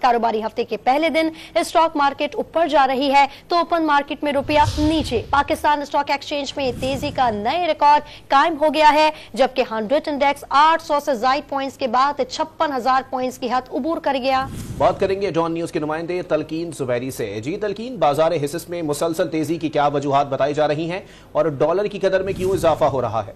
कारोबारी हफ्ते के पहले दिन स्टॉक मार्केट ऊपर जा रही है तो ओपन मार्केट में रुपया नीचे। पाकिस्तान स्टॉक एक्सचेंज में तेजी का नए रिकॉर्ड कायम हो गया है, जबकि 100 इंडेक्स 800 से ज्यादा पॉइंट्स के बाद 56,000 पॉइंट्स की हद उबूर कर गया। बात करेंगे डॉन न्यूज के नुमाइंदे तलकीन जुबैरी से। जी तलकीन, बाजार हिस्स में मुसलसल तेजी की क्या वजूहात बताई जा रही हैं और डॉलर की कदर में क्यों इजाफा हो रहा है?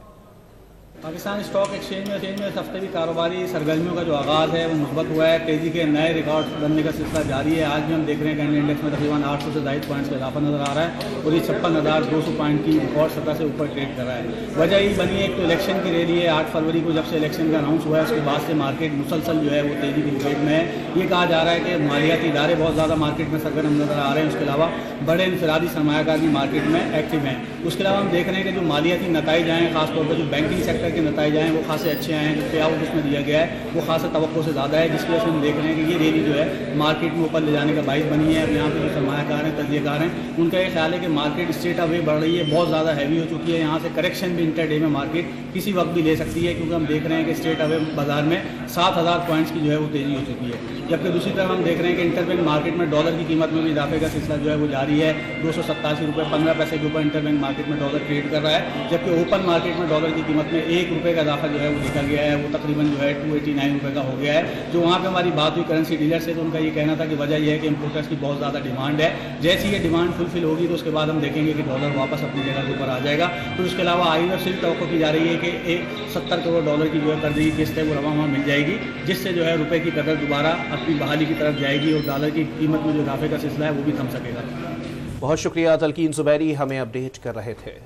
पाकिस्तान स्टॉक एक्सचेंज में इस हफ्ते भी कारोबारी सरगर्मियों का जो आगाज़ है वो मुस्बत हुआ है। तेज़ी के नए रिकॉर्ड बनने का सिलसिला जारी है। आज भी हम देख रहे हैं कि इंडेक्स में तकरीबन 800 से ज़ायद पॉइंट्स का इजाफा नजर आ रहा है और ये 56,200 पॉइंट की रिकॉर्ड सतह से ऊपर ट्रेड कर रहा है। वजह यही बनी है, एक तो इलेक्शन की रैली है। 8 फरवरी को जब से इलेक्शन का अनाउंस हुआ है उसके बाद से मार्केट मुसलसल जो है वो तेज़ी की रेट में है। ये कहा जा रहा है कि मालियाती इदारे बहुत ज़्यादा मार्केट में सरगर्म नजर आ रहे हैं। उसके अलावा बड़े इनफरादी सरमायाकार भी मार्केट में एक्टिव हैं। उसके अलावा हम देख रहे हैं कि जो मालियाती नताइज आए हैं, खासतौर पर जो बैंकिंग सेक्टर के नताइज आए हैं वो खासे अच्छे आए हैं। जो पे आउट उसमें दिया गया है वो खासा तवक्को से ज़्यादा है, जिसकी वजह से हम देख रहे हैं कि ये रैली जो है मार्केट में ऊपर ले जाने का बाइस बनी है। अब यहाँ पे जो सरमायाकार हैं, तजिएकार हैं, उनका ये ख्याल है कि मार्केट स्ट्रेट अवे बढ़ रही है, बहुत ज़्यादा हैवी हो चुकी है। यहाँ से करेक्शन भी इंटरडे में मार्केट किसी वक्त भी ले सकती है, क्योंकि हम देख रहे हैं कि स्ट्रेट अवे बाजार में 7,000 पॉइंट्स की जो है वो तेज़ी हो चुकी है। जबकि दूसरी तरफ हम देख रहे हैं कि इंटरबैंक मार्केट में डॉलर की कीमत में भी इजाफे का सिलसिला जो है वो जारी है। 287 रुपये 15 पैसे के ऊपर इंटरबैंक मार्केट में डॉलर ट्रेड कर रहा है, जबकि ओपन मार्केट में डॉलर की कीमत में 1 रुपये का इजाफा जो है वो देखा गया है। वो तकरीबन जो है 289 रुपये का हो गया है। जो वहाँ पे हमारी बात हुई करेंसी डीलर से, तो उनका ये कहना था कि वजह यह है कि इंपोर्टर्स की बहुत ज़्यादा डिमांड है। जैसी ये डिमांड फुलफिल होगी तो उसके बाद हम देखेंगे कि डॉलर वापस अपनी जगह के ऊपर आ जाएगा। तो उसके अलावा IMF से भी तवक्को की जा रही है कि 70 करोड़ डॉलर की जो है कर्जे की किस्त है वो रवा मिल जाएगी, जिससे जो है रुपये की कदर दोबारा अपनी बहाली की तरफ जाएगी और डॉलर की कीमत में जो इजाफे का सिलसिला है वो भी थम सकेगा। बहुत शुक्रिया तलकीन जुबैरी, हमें अपडेट कर रहे थे।